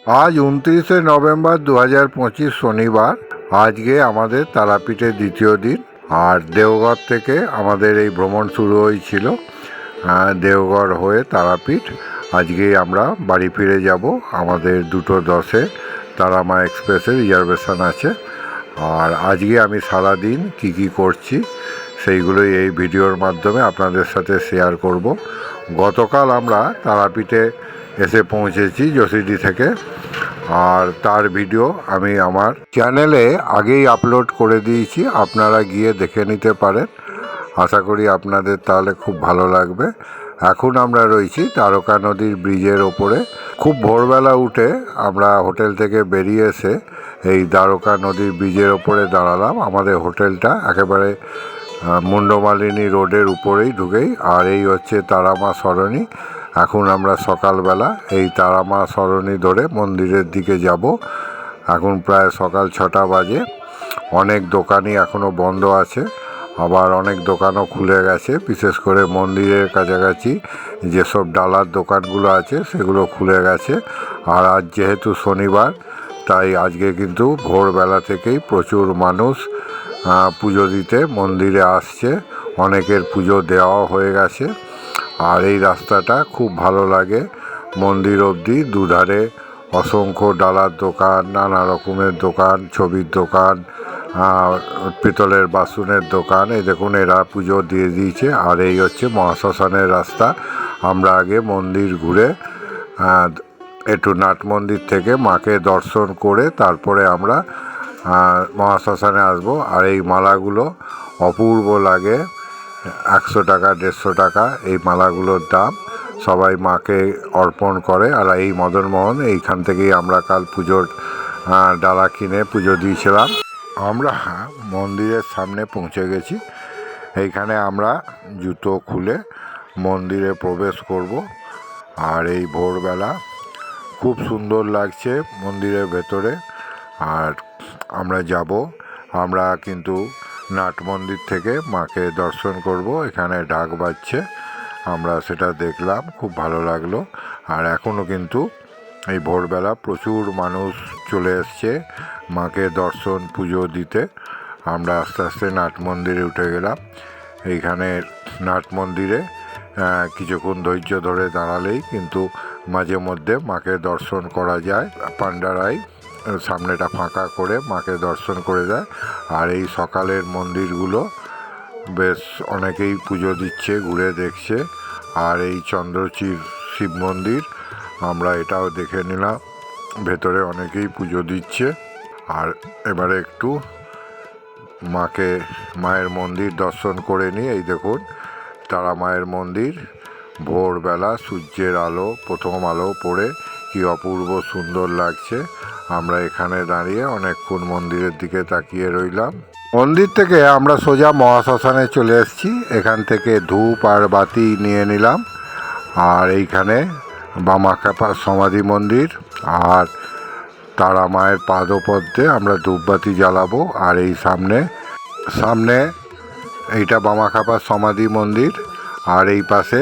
আজ 29শে নভেম্বর 2025 শনিবার। আজকে আমাদের তারাপীঠের দ্বিতীয় দিন। আর দেওঘর থেকে আমাদের এই ভ্রমণ শুরু হয়েছিল। দেওঘর হয়ে তারাপীঠ। আজকেই আমরা বাড়ি ফিরে যাব। আমাদের 2:10-এ তারামা এক্সপ্রেসের রিজার্ভেশন আছে। আর আজকে আমি সারাদিন কি করছি সেইগুলোই এই ভিডিওর মাধ্যমে আপনাদের সাথে শেয়ার করব। গতকাল আমরা তারাপীঠে এসে পৌঁছেছি যশিডি থেকে। আর তার ভিডিও আমি আমার চ্যানেলে আগেই আপলোড করে দিয়েছি, আপনারা গিয়ে দেখে নিতে পারেন। আশা করি আপনাদের তাহলে খুব ভালো লাগবে। এখন আমরা রয়েছি তারকা নদীর ব্রিজের ওপরে। খুব ভোরবেলা উঠে আমরা হোটেল থেকে বেরিয়ে এসে এই দ্বারকা নদীর ব্রিজের ওপরে দাঁড়ালাম। আমাদের হোটেলটা একেবারে মুন্ডমালিনী রোডের উপরেই ঢুকেই। আর এই হচ্ছে তারামা সরণি। এখন আমরা সকালবেলা এই তারামা সরণি ধরে মন্দিরের দিকে যাব। এখন প্রায় সকাল 6টা বাজে। অনেক দোকানই এখনও বন্ধ আছে, আবার অনেক দোকানও খুলে গেছে। বিশেষ করে মন্দিরের কাছাকাছি যেসব ডালার দোকানগুলো আছে সেগুলো খুলে গেছে। আর আজ যেহেতু শনিবার, তাই আজকে কিন্তু ভোরবেলা থেকেই প্রচুর মানুষ পুজো দিতে মন্দিরে আসছে। অনেকের পুজো দেওয়াও হয়ে গেছে। আর এই রাস্তাটা খুব ভালো লাগে মন্দির অবধি। দুধারে অসংখ্য ডালার দোকান, নানা রকমের দোকান, ছবির দোকান, পিতলের বাসনের দোকান। এই দেখুন, এরা পুজো দিয়ে দিয়েছে। আর এই হচ্ছে মহাশ্মশানের রাস্তা। আমরা আগে মন্দির ঘুরে একটু নাট মন্দির থেকে মাকে দর্শন করে তারপরে আমরা মহাশ্মশানে আসবো। আর এই মালাগুলো অপূর্ব লাগে। 100 টাকা 150 টাকা এই মালাগুলোর দাম। সবাই মাকে অর্পণ করে। আর এই মদনমোহন, এইখান থেকেই আমরা কাল পুজোর ডালা কিনে পুজো দিয়েছিলাম। আমরা মন্দিরের সামনে পৌঁছে গেছি। এইখানে আমরা জুতো খুলে মন্দিরে প্রবেশ করব। আর এই ভোরবেলা খুব সুন্দর লাগছে মন্দিরের ভেতরে। আর আমরা যাব। আমরা কিন্তু নাট মন্দির থেকে মাকে দর্শন করব। এখানে ঢাক বাজছে, আমরা সেটা দেখলাম, খুব ভালো লাগলো। আর এখনও কিন্তু এই ভোরবেলা প্রচুর মানুষ চলে এসছে মাকে দর্শন পুজো দিতে। আমরা আস্তে আস্তে নাট মন্দিরে উঠে গেলাম। এইখানে নাট মন্দিরে কিছুক্ষণ ধৈর্য ধরে দাঁড়ালেই কিন্তু মাঝে মধ্যে মাকে দর্শন করা যায়। পান্ডারাই সামনেটা ফাঁকা করে মাকে দর্শন করে দেয়। আর এই সকালের মন্দিরগুলো বেশ অনেকেই পুজো দিচ্ছে, ঘুরে দেখছে। আর এই চন্দ্রচির শিব মন্দির আমরা এটাও দেখে নিলাম, ভেতরে অনেকেই পুজো দিচ্ছে। আর এবারে একটু মায়ের মন্দির দর্শন করে নিই। এই দেখুন তারা মায়ের মন্দির। ভোরবেলা সূর্যের আলো, প্রথম আলো পড়ে কি অপূর্ব সুন্দর লাগছে। আমরা এখানে দাঁড়িয়ে অনেকক্ষণ মন্দিরের দিকে তাকিয়ে রইলাম। মন্দির থেকে আমরা সোজা মহাশ্মশানে চলে এসেছি। এখান থেকে ধূপ আর বাতি নিয়ে নিলাম। আর এইখানে বামাখ্যাপার সমাধি মন্দির আর তারা মায়ের পাদপদ্মে আমরা ধূপবাতি জ্বালাবো। আর এই সামনে এইটা বামাখ্যাপার সমাধি মন্দির। আর এই পাশে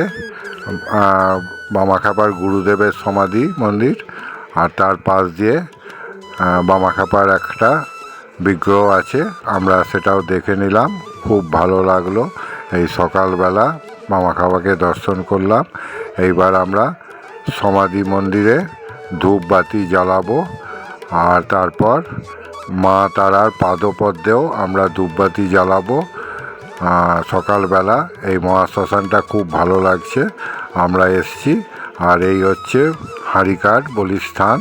বামাখ্যাপার গুরুদেবের সমাধি মন্দির। আর তার পাশ দিয়ে বামাখ্যাপার একটা বিগ্রহ আছে, আমরা সেটাও দেখে নিলাম। খুব ভালো লাগলো। এই সকালবেলা বামাখ্যাপাকে দর্শন করলাম। এইবার আমরা সমাধি মন্দিরে ধূপবাতি জ্বালাবো। আর তারপর মা তারার পাদপদ্মেও আমরা ধূপবাতি জ্বালাবো। সকালবেলা এই মহাশ্মশানটা খুব ভালো লাগছে, আমরা এসছি। আর এই হচ্ছে হাঁড়িকাঠ বলিস্থান,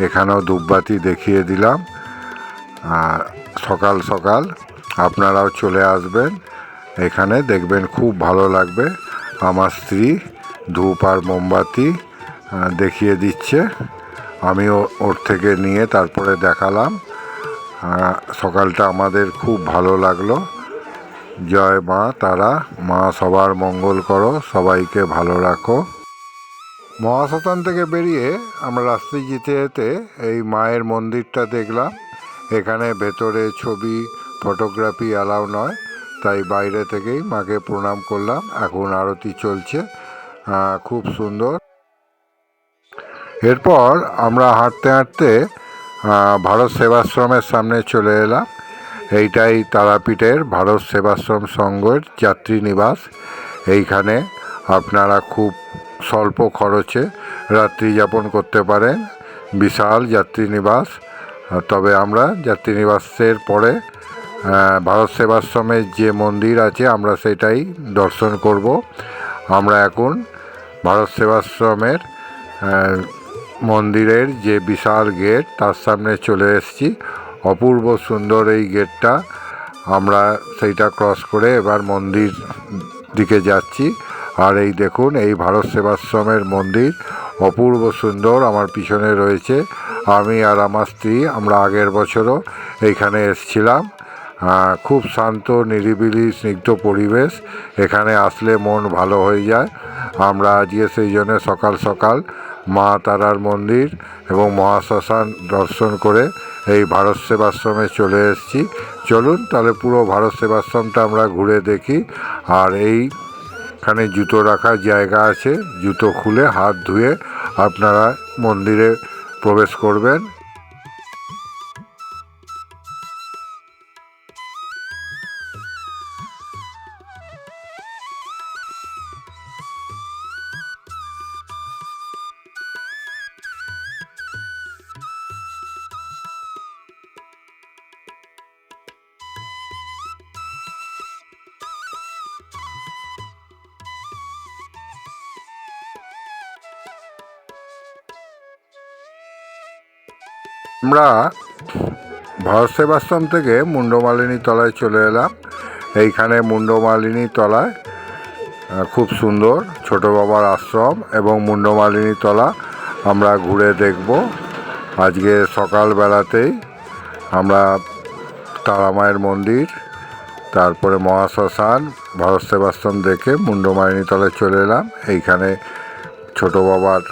এখানেও ধূপবাতি দেখিয়ে দিলাম। সকাল সকাল আপনারাও চলে আসবেন, এখানে দেখবেন খুব ভালো লাগবে। আমার স্ত্রী ধূপ আর মোমবাতি দেখিয়ে দিচ্ছে, আমিও ওর থেকে নিয়ে তারপরে দেখালাম। সকালটা আমাদের খুব ভালো লাগলো। জয় মা তারা, মা সবার মঙ্গল করো, সবাইকে ভালো রাখো। মহাশ্মশান থেকে বেরিয়ে আমরা রাস্তায় যেতে যেতে এই মায়ের মন্দিরটা দেখলাম। এখানে ভেতরে ছবি ফটোগ্রাফি অ্যালাউ নয়, তাই বাইরে থেকেই মাকে প্রণাম করলাম। এখন আরতি চলছে, খুব সুন্দর। এরপর আমরা হাঁটতে হাঁটতে ভারত সেবাশ্রমের সামনে চলে এলাম। এইটাই তারাপীঠের ভারত সেবাশ্রম সংঘের যাত্রী নিবাস। এইখানে আপনারা খুব স্বল্প খরচে রাত্রি যাপন করতে পারেন। বিশাল যাত্রী নিবাস। তবে আমরা যাত্রী নিবাসের পরে ভারত সেবাশ্রমের যে মন্দির আছে আমরা সেটাই দর্শন করব। আমরা এখন ভারত সেবাশ্রমের মন্দিরের যে বিশাল গেট তার সামনে চলে এসেছি। অপূর্ব সুন্দর এই গেটটা। আমরা সেইটা ক্রস করে এবার মন্দির দিকে যাচ্ছি। আর এই দেখুন, এই ভারত সেবাশ্রমের মন্দির অপূর্ব সুন্দর আমার পিছনে রয়েছে। আমি আর আমার স্ত্রী আমরা আগের বছরও এইখানে এসেছিলাম। খুব শান্ত, নিরিবিলি, স্নিগ্ধ পরিবেশ। এখানে আসলে মন ভালো হয়ে যায়। আমরা আজকে সেই জন্য সকাল সকাল মা তারার মন্দির এবং মহাশ্মশান দর্শন করে এই ভারত সেবাশ্রমে চলে এসেছি। চলুন তাহলে পুরো ভারত সেবাশ্রমটা আমরা ঘুরে দেখি। আর এইখানে জুতো রাখার জায়গা আছে। জুতো খুলে হাত ধুয়ে আপনারা মন্দিরে প্রবেশ করবেন। আমরা ভারত সেবাশ্রম থেকে মুন্ডমালিনী তলায় চলে এলাম। এইখানে মুন্ডমালিনী তলায় খুব সুন্দর ছোট বাবার আশ্রম এবং মুন্ডমালিনী তলা আমরা ঘুরে দেখব। আজকে সকালবেলাতেই আমরা তারামায়ের মন্দির, তারপরে মহাশ্মশান, ভারত সেবাশ্রম দেখে মুন্ডমালিনী তলায় চলে এলাম। এইখানে ছোট বাবার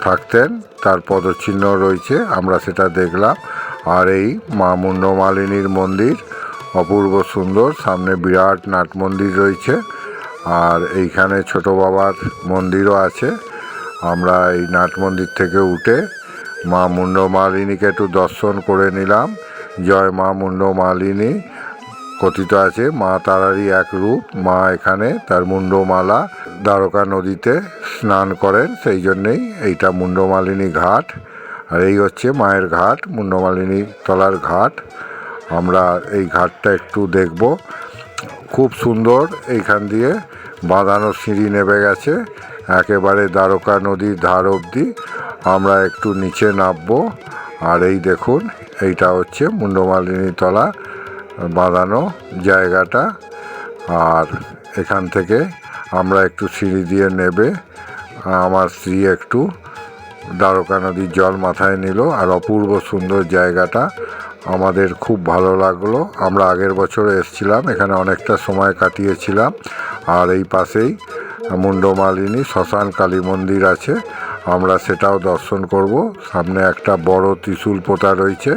থাকতেন, তার পদচিহ্ন রয়েছে, আমরা সেটা দেখলাম। আর এই মা মুন্ডমালিনীর মন্দির অপূর্ব সুন্দর। সামনে বিরাট নাট মন্দির রয়েছে। আর এইখানে ছোট বাবার মন্দিরও আছে। আমরা এই নাট মন্দির থেকে উঠে মা মুন্ডমালিনীকে একটু দর্শন করে নিলাম। জয় মা মুন্ডমালিনী কথিত আছে মা তারারই এক রূপ। মা এখানে তার মুন্ডমালা দ্বারকা নদীতে স্নান করেন, সেই জন্যেই এইটা মুন্ডমালিনী ঘাট। আর এই হচ্ছে মায়ের ঘাট, মুন্ডমালিনী তলার ঘাট। আমরা এই ঘাটটা একটু দেখব। খুব সুন্দর। এইখান দিয়ে বাঁধানো সিঁড়ি নেমে গেছে একেবারে দ্বারকা নদীর ধার অবধি। আমরা একটু নিচে নামবো। আর এই দেখুন, এইটা হচ্ছে মুন্ডমালিনী তলা বাঁধানো জায়গাটা। আর এখান থেকে আমরা একটু সিঁড়ি দিয়ে নেবে আমার স্ত্রী একটু দ্বারকা নদীর জল মাথায় নিল। আর অপূর্ব সুন্দর জায়গাটা আমাদের খুব ভালো লাগলো। আমরা আগের বছর এসেছিলাম, এখানে অনেকটা সময় কাটিয়েছিলাম। আর এই পাশেই মুন্ডমালিনী শ্মশান কালী মন্দির আছে, আমরা সেটাও দর্শন করব। সামনে একটা বড় ত্রিশূল পোতা রয়েছে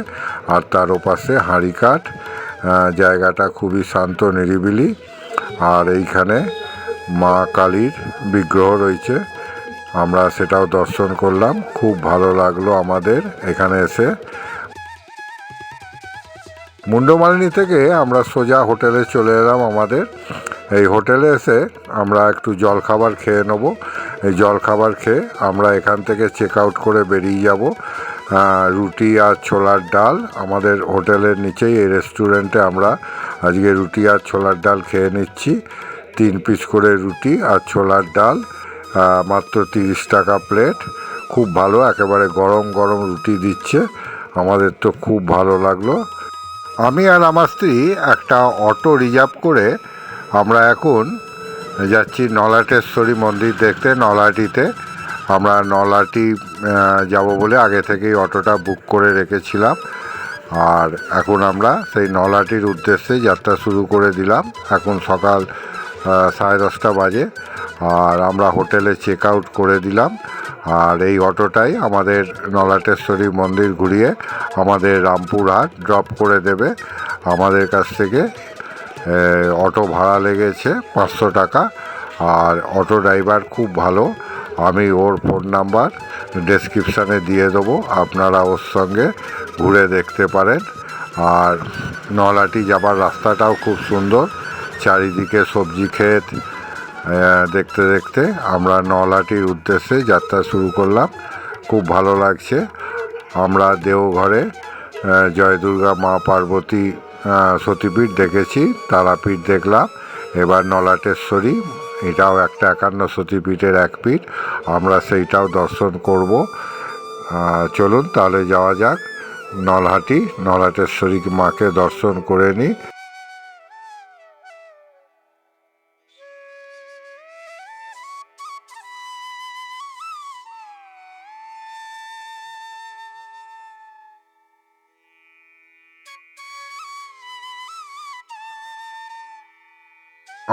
আর তার ওপাশে হাঁড়িকাঠ। জায়গাটা খুবই শান্ত, নিরিবিলি। আর এইখানে মা কালীর বিগ্রহ রয়েছে, আমরা সেটাও দর্শন করলাম। খুব ভালো লাগলো আমাদের এখানে এসে। মুন্ডমালিনী থেকে আমরা সোজা হোটেলে চলে এলাম। আমাদের এই হোটেলে এসে আমরা একটু জলখাবার খেয়ে নেব। এই জলখাবার খেয়ে আমরা এখান থেকে চেক আউট করে বেরিয়ে যাব। রুটি আর ছোলার ডাল আমাদের হোটেলের নিচেই এই রেস্টুরেন্টে আমরা আজকে রুটি আর ছোলার ডাল খেয়ে নিচ্ছি। 3 পিস করে রুটি আর ছোলার ডাল, মাত্র 30 টাকা প্লেট। খুব ভালো, একেবারে গরম গরম রুটি দিচ্ছে। আমাদের তো খুব ভালো লাগলো। আমি আর আমার স্ত্রী একটা অটো রিজার্ভ করে আমরা এখন যাচ্ছি নলাটেশ্বরী মন্দির দেখতে। নলাটিতে আমরা নলাটি যাব বলে আগে থেকেই অটোটা বুক করে রেখেছিলাম। আর এখন আমরা সেই নলাটির উদ্দেশ্যে যাত্রা শুরু করে দিলাম। এখন সকাল 10:30 বাজে। আর আমরা হোটেলে চেক আউট করে দিলাম। আর এই অটোটাই আমাদের নলাটেশ্বরী মন্দির ঘুরিয়ে আমাদের রামপুরহাট ড্রপ করে দেবে। আমাদের কাছ থেকে অটো ভাড়া লেগেছে 500 টাকা। আর অটো ড্রাইভার খুব ভালো। আমি ওর ফোন নাম্বার ডেসক্রিপশানে দিয়ে দেবো, আপনারা ওর সঙ্গে ঘুরে দেখতে পারেন। আর নলহাটি যাবার রাস্তাটাও খুব সুন্দর, চারিদিকে সবজি ক্ষেত। দেখতে দেখতে আমরা নলহাটির উদ্দেশ্যে যাত্রা শুরু করলাম। খুব ভালো লাগছে। আমরা দেওঘরে জয় দুর্গা মা পার্বতী সতীপীঠ দেখেছি, তারাপীঠ দেখলাম, এবার নলাটেশ্বরী, এটাও একটা 51 সতীপীঠের এক পীঠ, আমরা সেইটাও দর্শন করব। চলুন তাহলে যাওয়া যাক নলহাটি, নলাটেশ্বরী মাকে দর্শন করে নিই।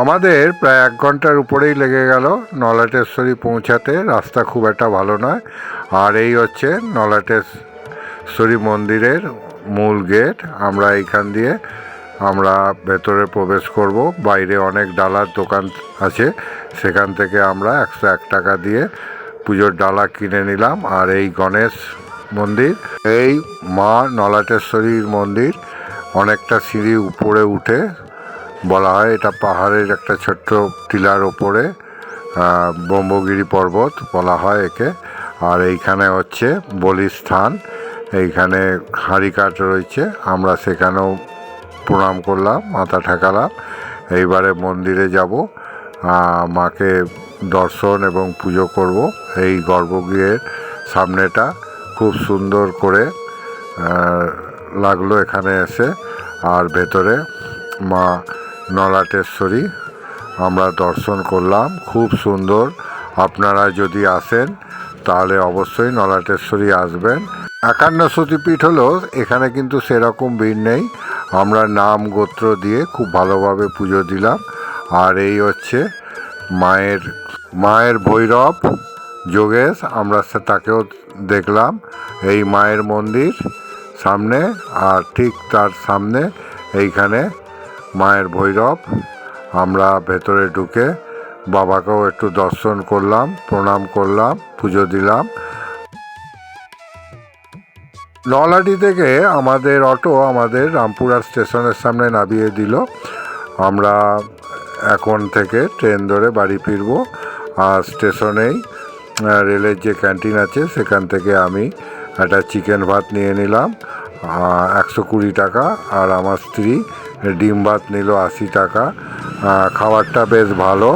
আমাদের প্রায় 1 ঘন্টার উপরেই লেগে গেল নলাটেশ্বরী পৌঁছাতে। রাস্তা খুব একটা ভালো নয়। আর এই হচ্ছে নলাটেশ্বরী মন্দিরের মূল গেট। আমরা এইখান দিয়ে আমরা ভেতরে প্রবেশ করব। বাইরে অনেক ডালার দোকান আছে, সেখান থেকে আমরা 101 টাকা দিয়ে পুজোর ডালা কিনে নিলাম। আর এই গণেশ মন্দির, এই মা নলাটেশ্বরীর মন্দির অনেকটা সিঁড়ি উপরে উঠে, বলা হয় এটা পাহাড়ের একটা ছোট্ট টিলার ওপরে, ব্রহ্মগিরি পর্বত বলা হয় একে। আর এইখানে হচ্ছে বলির স্থান, এইখানে হাঁড়িকাঠ রয়েছে, আমরা সেখানেও প্রণাম করলাম, মাথা ঠেকালাম। এইবারে মন্দিরে যাব, মাকে দর্শন এবং পুজো করব। এই গর্ভগৃহের সামনেটা খুব সুন্দর করে লাগলো এখানে এসে। আর ভেতরে মা নলাটেশ্বরী আমরা দর্শন করলাম, খুব সুন্দর। আপনারা যদি আসেন তাহলে অবশ্যই নলাটেশ্বরী আসবেন। 51 সতীপীঠ হলো, এখানে কিন্তু সেরকম ভিড় নেই। আমরা নাম গোত্র দিয়ে খুব ভালোভাবে পুজো দিলাম। আর এই হচ্ছে মায়ের ভৈরব যোগেশ, আমরা তাকেও দেখলাম এই মায়ের মন্দির সামনে। আর ঠিক তার সামনে এইখানে মায়ের ভৈরব। আমরা ভেতরে ঢুকে বাবাকেও একটু দর্শন করলাম, প্রণাম করলাম, পুজো দিলাম। নলহাটি থেকে আমাদের অটো আমাদের রামপুরহাট স্টেশনের সামনে নামিয়ে দিল। আমরা এখন থেকে ট্রেন ধরে বাড়ি ফিরব। আর স্টেশনেই রেলের যে ক্যান্টিন আছে সেখান থেকে আমি একটা চিকেন ভাত নিয়ে নিলাম 120 টাকা। আর আমার স্ত্রী ডিম ভাত নিল 80 টাকা। খাবারটা বেশ ভালো।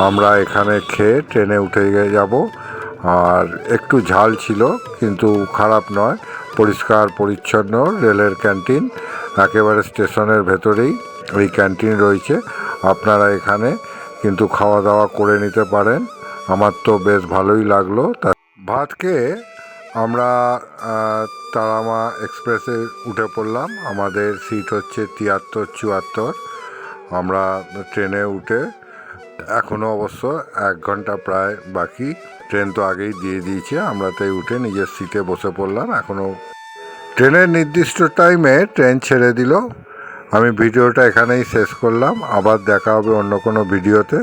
আমরা এখানে খেয়ে ট্রেনে উঠে যাব। আর একটু ঝাল ছিল, কিন্তু খারাপ নয়, পরিষ্কার পরিচ্ছন্ন রেলের ক্যান্টিন। একেবারে স্টেশনের ভেতরেই এই ক্যান্টিন রয়েছে, আপনারা এখানে কিন্তু খাওয়া দাওয়া করে নিতে পারেন। আমার তো বেশ ভালোই লাগলো। ভাত খেয়ে আমরা তারামা এক্সপ্রেসে উঠে পড়লাম। আমাদের সিট হচ্ছে 73-74। আমরা ট্রেনে উঠে, এখনও অবশ্য 1 ঘন্টা প্রায় বাকি, ট্রেন তো আগেই দিয়ে দিয়েছে। আমরা তাই উঠে নিজের সিটে বসে পড়লাম। এখনও ট্রেনের নির্দিষ্ট টাইমে ট্রেন ছেড়ে দিল। আমি ভিডিওটা এখানেই শেষ করলাম, আবার দেখা হবে অন্য কোনো ভিডিওতে।